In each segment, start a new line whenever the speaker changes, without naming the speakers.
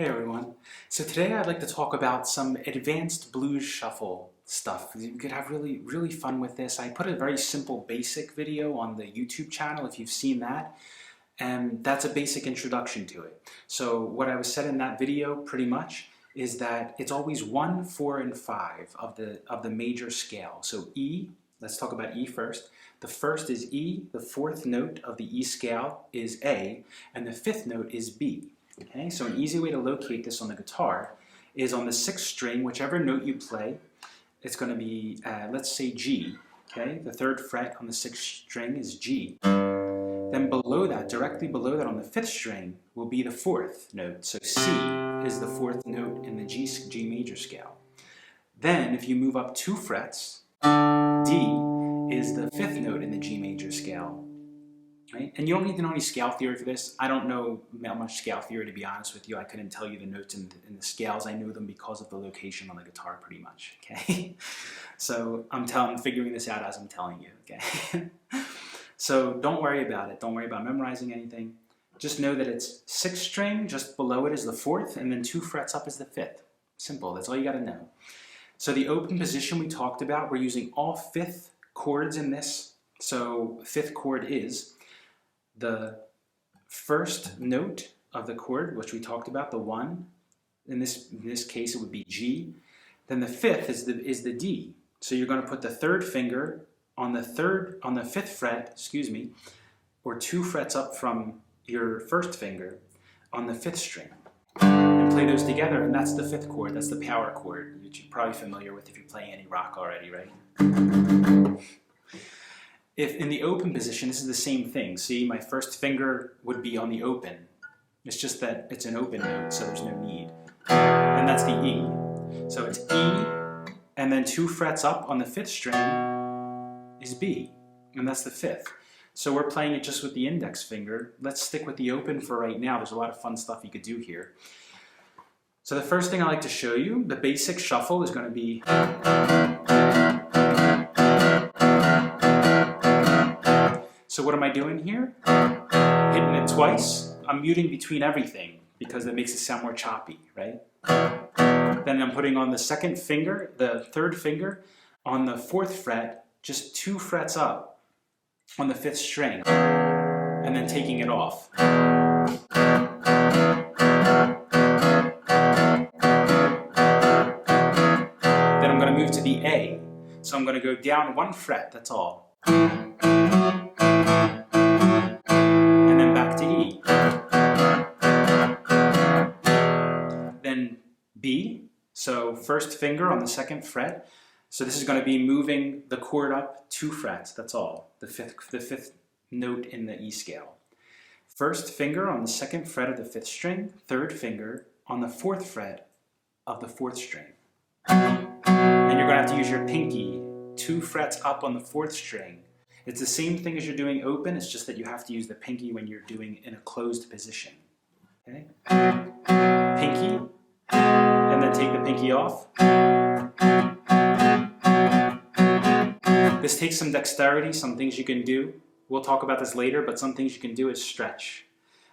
Hey everyone. So today I'd like to talk about some advanced blues shuffle stuff. You could have really fun with this. I put a very simple basic video on the YouTube channel if you've seen that, and that's a basic introduction to it. So what I was said in that video pretty much is that it's always 1, 4, and 5 of the major scale. So E, let's talk about E first. The first is E, the fourth note of the E scale is A, and the fifth note is B. Okay, so an easy way to locate this on the guitar is on the 6th string, whichever note you play, it's going to be, let's say G. Okay, the 3rd fret on the 6th string is G. Then below that, directly below that on the 5th string, will be the 4th note. So C is the 4th note in the G major scale. Then, if you move up 2 frets, D is the 5th note in the G major scale. Right? And you don't need to know any scale theory for this. I don't know much scale theory, to be honest with you. I couldn't tell you the notes in the scales. I know them because of the location on the guitar pretty much. Okay, so I'm figuring this out as I'm telling you. Okay, so don't worry about it. Don't worry about memorizing anything. Just know that it's 6th string, just below it is the 4th, and then 2 frets up is the 5th. Simple, that's all you got to know. So the open position we talked about, we're using all 5th chords in this. So 5th chord is the first note of the chord, which we talked about, the 1. In this case, it would be G. Then the 5th is the D. So you're going to put the 3rd finger on the 5th fret, or 2 frets up from your 1st finger on the 5th string, and play those together. And that's the 5th chord. That's the power chord, which you're probably familiar with if you're playing any rock already, right? If in the open position, this is the same thing. See, my 1st finger would be on the open. It's just that it's an open note, so there's no need. And that's the E. So it's E, and then 2 frets up on the 5th string is B, and that's the 5th. So we're playing it just with the index finger. Let's stick with the open for right now. There's a lot of fun stuff you could do here. So the first thing I like to show you, the basic shuffle is going to be So what am I doing here? Hitting it twice. I'm muting between everything because that makes it sound more choppy, right? Then I'm putting on the 2nd finger, the 3rd finger, on the 4th fret, just 2 frets up on the 5th string, and then taking it off. Then I'm going to move to the A. So I'm going to go down 1 fret, that's all. B, so 1st finger on the 2nd fret. So this is going to be moving the chord up 2 frets, that's all. The fifth note in the E scale. 1st finger on the 2nd fret of the 5th string, 3rd finger on the 4th fret of the 4th string. And you're going to have to use your pinky 2 frets up on the 4th string. It's the same thing as you're doing open, it's just that you have to use the pinky when you're doing in a closed position. Okay? Pinky, and then take the pinky off. This takes some dexterity, some things you can do. We'll talk about this later, but some things you can do is stretch.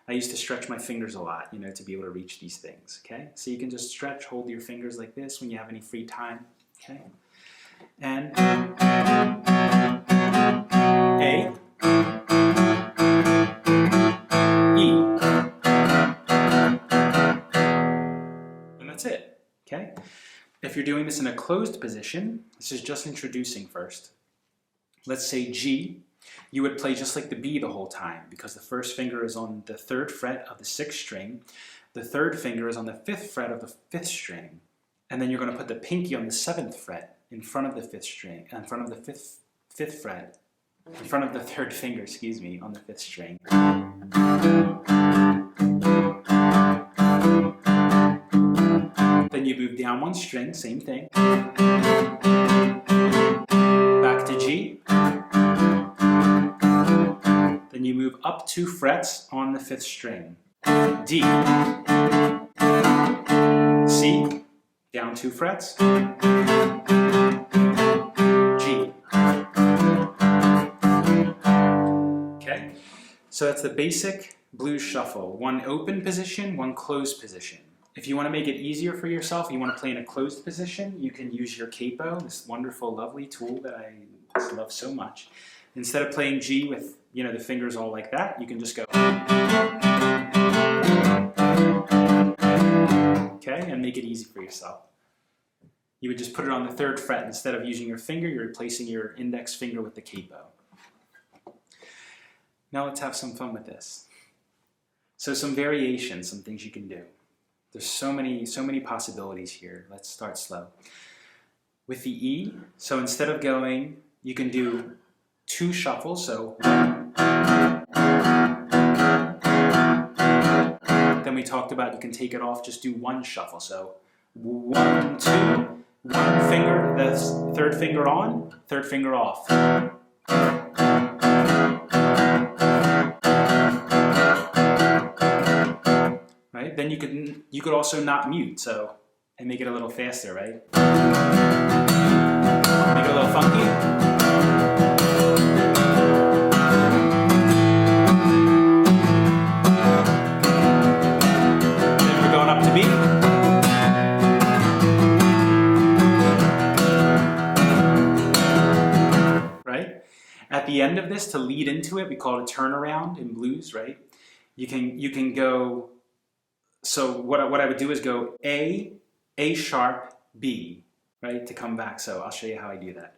I used to stretch my fingers a lot, to be able to reach these things, okay? So you can just stretch, hold your fingers like this when you have any free time, okay? And A, E. And that's it. Okay? If you're doing this in a closed position, this is just introducing first. Let's say G, you would play just like the B the whole time because the 1st finger is on the 3rd fret of the 6th string, the 3rd finger is on the 5th fret of the 5th string, and then you're going to put the pinky on the 7th fret in front of the 5th string, in front of the 5th fret, in front of the 3rd finger, on the 5th string. Then you move down 1 string, same thing. Back to G. Then you move up 2 frets on the 5th string. D. C. Down 2 frets. G. Okay? So that's the basic blues shuffle. 1 open position, 1 closed position. If you want to make it easier for yourself, you want to play in a closed position, you can use your capo, this wonderful, lovely tool that I love so much. Instead of playing G with, you know, the fingers all like that, you can just go. Okay, and make it easy for yourself. You would just put it on the 3rd fret. Instead of using your finger, you're replacing your index finger with the capo. Now let's have some fun with this. So some variations, some things you can do. There's so many possibilities here. Let's start slow. With the E, so instead of going, you can do 2 shuffles, so then we talked about you can take it off, just do 1 shuffle, so 1, 2, 1 finger, the 3rd finger on, 3rd finger off. Right? Then you could also not mute, so and make it a little faster, right? Make it a little funky. Then we're going up to B. Right? At the end of this, to lead into it, we call it a turnaround in blues, right? You can go. So what I would do is go A sharp, B, right, to come back. So I'll show you how I do that.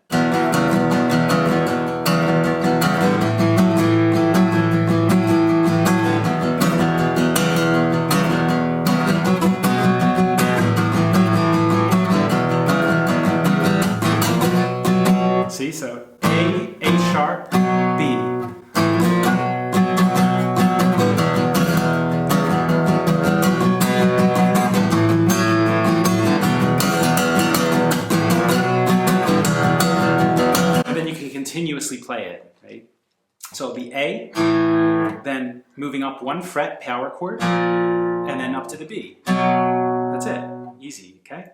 See, so A sharp, B. Continuously play it, right? So it'll be A, then moving up 1 fret, power chord, and then up to the B. That's it. Easy, okay?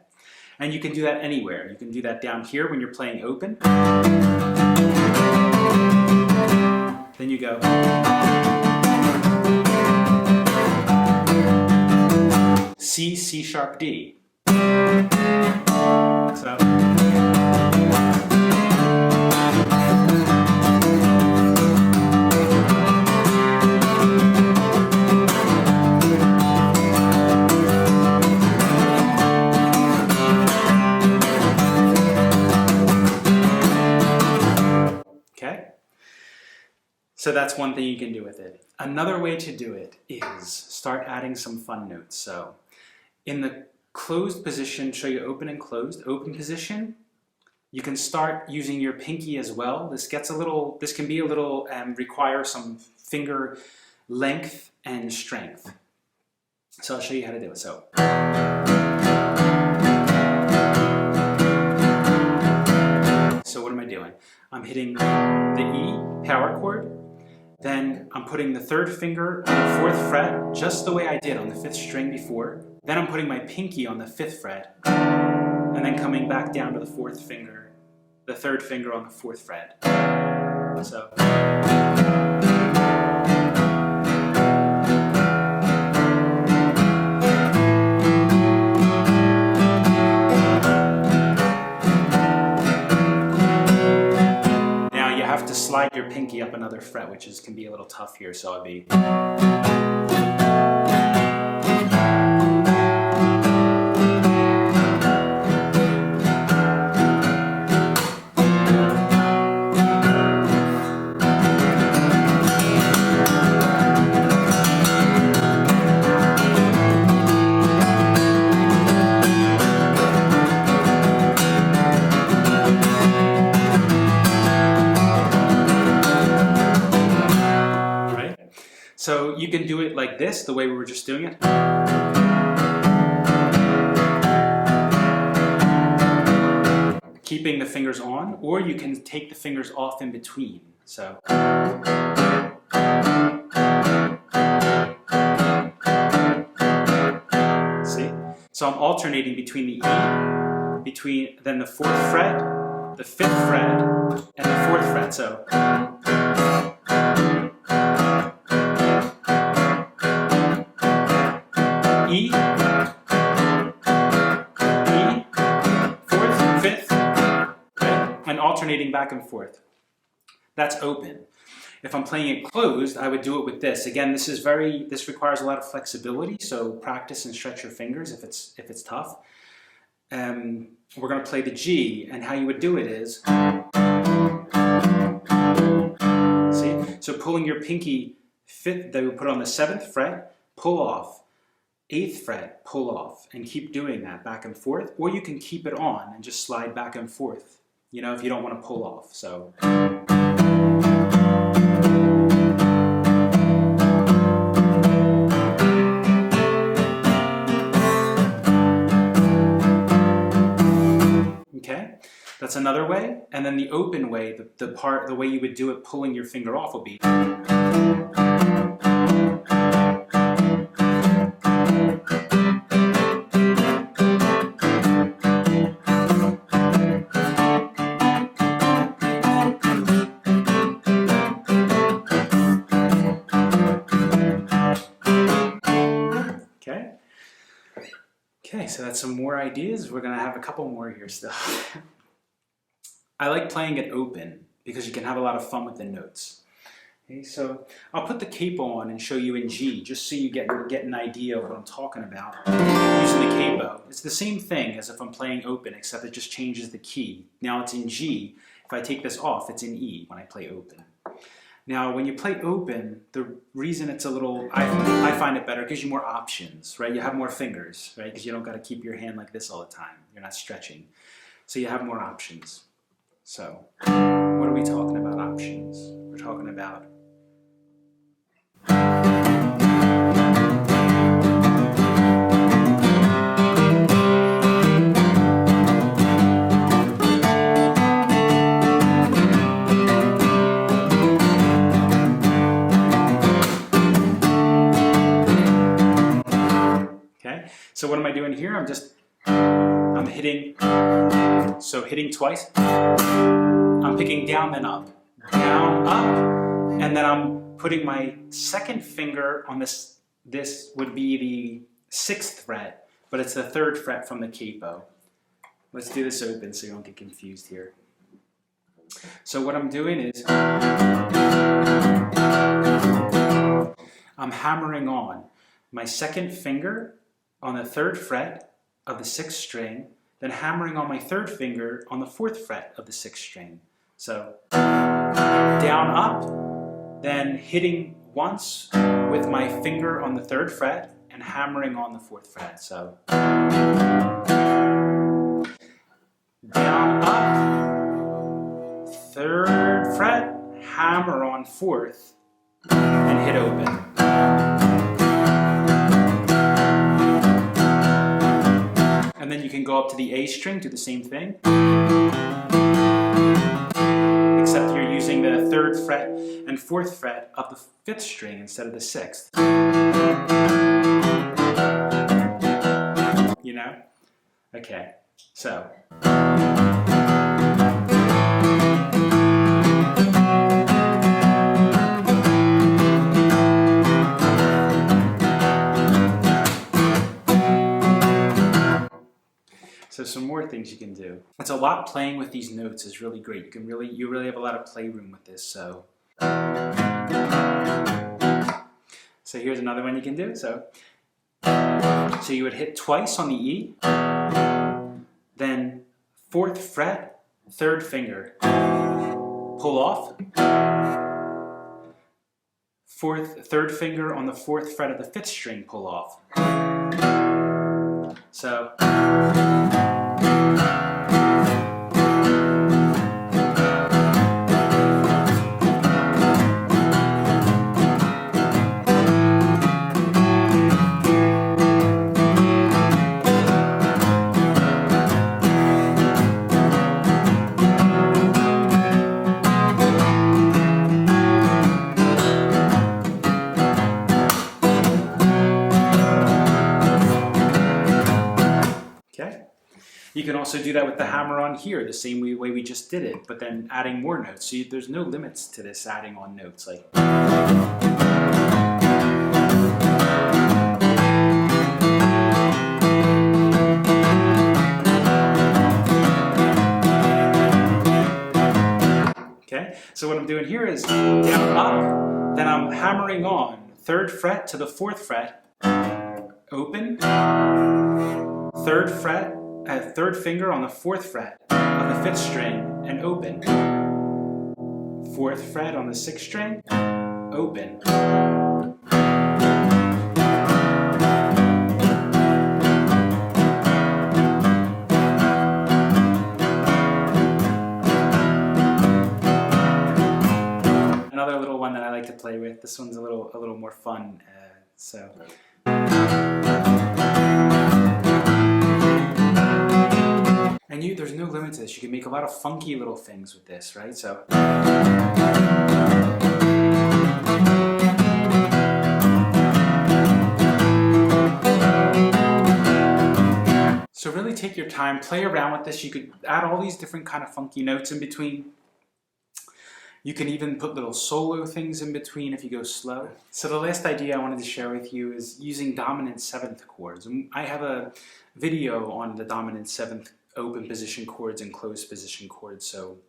And you can do that anywhere. You can do that down here when you're playing open. Then you go. C, C sharp, D. So. So that's one thing you can do with it. Another way to do it is start adding some fun notes. So in the closed position, show you open and closed. Open position, you can start using your pinky as well. This can be a little, require some finger length and strength. So I'll show you how to do it. So. So what am I doing? I'm hitting the E power chord. Then I'm putting the 3rd finger on the 4th fret, just the way I did on the 5th string before. Then I'm putting my pinky on the 5th fret, and then coming back down to the 4th finger, the 3rd finger on the 4th fret. So. Slide your pinky up another fret, which can be a little tough here, so I'll be. So you can do it like this, the way we were just doing it. Keeping the fingers on, or you can take the fingers off in between. So. See? So I'm alternating between the E, then the 4th fret, the 5th fret, and the 4th fret. So. E, alternating back and forth. That's open. If I'm playing it closed, I would do it with this. Again, this requires a lot of flexibility, so practice and stretch your fingers if it's tough. We're going to play the G, and how you would do it is, see? So pulling your pinky fifth, they would put on the 7th fret, pull off, 8th fret, pull off, and keep doing that back and forth. Or you can keep it on and just slide back and forth, you know, if you don't want to pull off. So. Okay, that's another way. And then the open way, the way you would do it, pulling your finger off, will be. Okay, so that's some more ideas. We're going to have a couple more here still. I like playing it open because you can have a lot of fun with the notes. Okay, so I'll put the capo on and show you in G, just so you get an idea of what I'm talking about using the capo. It's the same thing as if I'm playing open, except it just changes the key. Now it's in G. If I take this off, it's in E when I play open. Now, when you play open, the reason it's a little, I find it better, it gives you more options, right? You have more fingers, right? Because you don't got to keep your hand like this all the time. You're not stretching. So you have more options. So, what are we talking about options? We're talking about so what am I doing here? I'm hitting, so hitting twice. I'm picking down, then up. Down, up, and then I'm putting my 2nd finger on this. This would be the 6th fret, but it's the 3rd fret from the capo. Let's do this open so you don't get confused here. So what I'm doing is, I'm hammering on my 2nd finger on the 3rd fret of the 6th string, then hammering on my 3rd finger on the 4th fret of the 6th string. So, down, up, then hitting once with my finger on the 3rd fret and hammering on the 4th fret. So, down, up, 3rd fret, hammer on 4th, and hit open. And then you can go up to the A string, do the same thing. Except you're using the 3rd fret and 4th fret of the 5th string instead of the 6th. You know? Okay, so. So some more things you can do. It's a lot. Playing with these notes is really great. You really have a lot of playroom with this. So here's another one you can do. So you would hit twice on the E, then 4th fret, 3rd finger, pull off, 3rd finger on the 4th fret of the 5th string, pull off. So. You can also do that with the hammer on here, the same way we just did it, but then adding more notes. So there's no limits to this adding on notes. Like. I'm doing here is down, up, then I'm hammering on 3rd fret to the 4th fret, open, 3rd fret, 3rd finger on the 4th fret of the 5th string, and open. 4th fret on the 6th string, open. Another little one that I like to play with. This one's a little more fun. And there's no limit to this. You can make a lot of funky little things with this, right? So really take your time, play around with this. You could add all these different kind of funky notes in between. You can even put little solo things in between if you go slow. So the last idea I wanted to share with you is using dominant 7th chords. And I have a video on the dominant 7th open position chords and closed position chords, so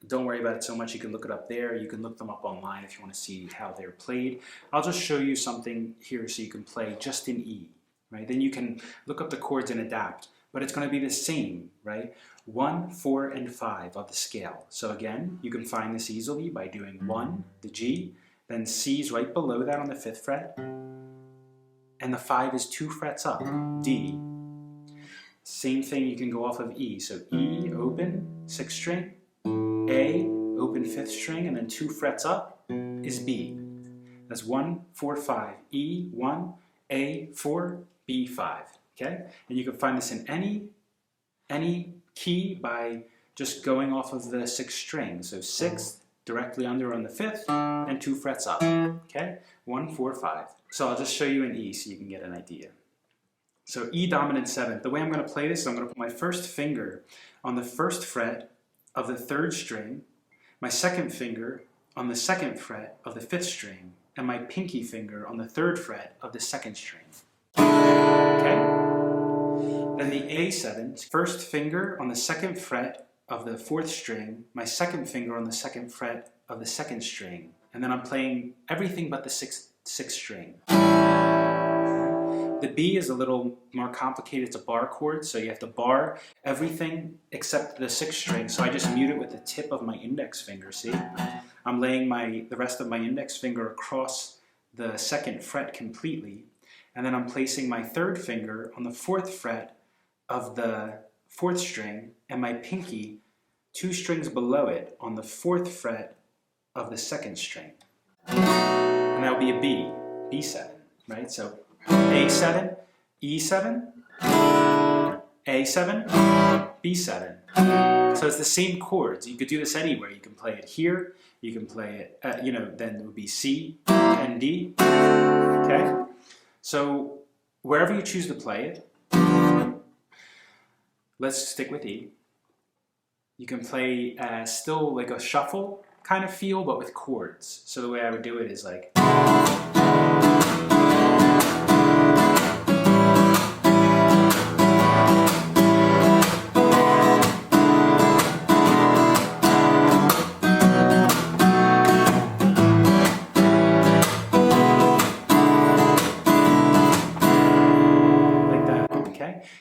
don't worry about it so much. You can look it up there. You can look them up online if you want to see how they're played. I'll just show you something here so you can play just in E, right? Then you can look up the chords and adapt, but it's going to be the same, right? 1, 4, and 5 of the scale. So again, you can find this easily by doing 1, the G, then C's right below that on the 5th fret, and the 5 is 2 frets up, D. Same thing, you can go off of E. So E, open, 6th string, A, open 5th string, and then 2 frets up is B. That's 1, 4, 5. E, 1, A, 4, B, 5. Okay? And you can find this in any key by just going off of the 6th string. So 6th, directly under on the 5th, and 2 frets up. Okay? 1, 4, 5. So I'll just show you in E so you can get an idea. So E dominant 7th. The way I'm going to play this is I'm going to put my first finger on the 1st fret of the 3rd string, my 2nd finger on the 2nd fret of the 5th string, and my pinky finger on the 3rd fret of the 2nd string. Okay? Then the A7, first finger on the 2nd fret of the 4th string, my 2nd finger on the 2nd fret of the 2nd string, and then I'm playing everything but the 6th string. The B is a little more complicated. It's a bar chord, so you have to bar everything except the 6th string. So I just mute it with the tip of my index finger, see? I'm laying the rest of my index finger across the 2nd fret completely, and then I'm placing my 3rd finger on the 4th fret of the 4th string, and my pinky 2 strings below it on the 4th fret of the 2nd string. And that would be a B, B7, right? So A7, E7, A7, B7. So it's the same chords. You could do this anywhere. You can play it here. You can play it, then it would be C and D. Okay? So wherever you choose to play it, let's stick with E. You can play still like a shuffle kind of feel, but with chords. So the way I would do it is like...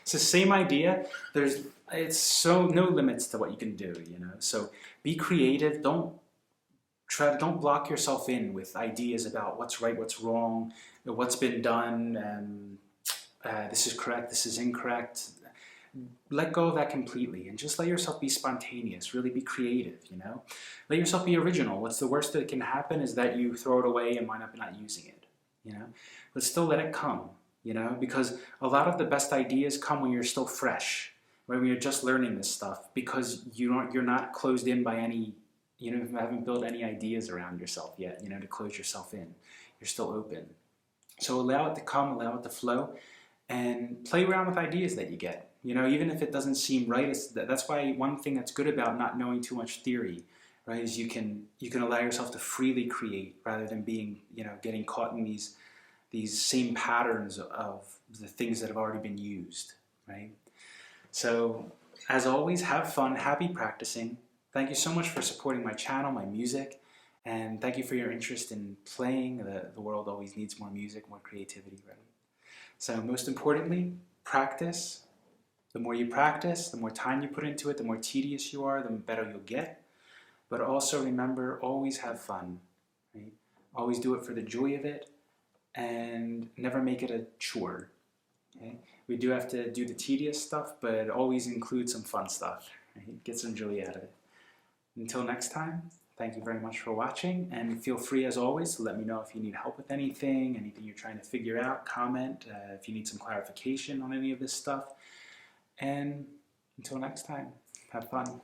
It's the same idea. It's no limits to what you can do, So be creative. Don't block yourself in with ideas about what's right, what's wrong, what's been done. This is correct. This is incorrect. Let go of that completely and just let yourself be spontaneous. Really be creative. Let yourself be original. What's the worst that can happen is that you throw it away and wind up not using it. But still let it come. Because a lot of the best ideas come when you're still fresh, right? When you're just learning this stuff, because you're not closed in by any, you haven't built any ideas around yourself yet, to close yourself in. You're still open. So allow it to come, allow it to flow, and play around with ideas that you get. Even if it doesn't seem right, that's why one thing that's good about not knowing too much theory, right, is you can allow yourself to freely create rather than being, getting caught in these same patterns of the things that have already been used, right? So, as always, have fun, happy practicing. Thank you so much for supporting my channel, my music, And thank you for your interest in playing. The world always needs more music, more creativity, right? So most importantly, practice. The more you practice, the more time you put into it, the more tedious you are, the better you'll get. But also remember, always have fun. Right? Always do it for the joy of it, and never make it a chore. Okay? We do have to do the tedious stuff, but always include some fun stuff. Right? Get some joy out of it. Until next time, thank you very much for watching, and feel free as always to let me know if you need help with anything you're trying to figure out, comment, if you need some clarification on any of this stuff. And until next time, have fun.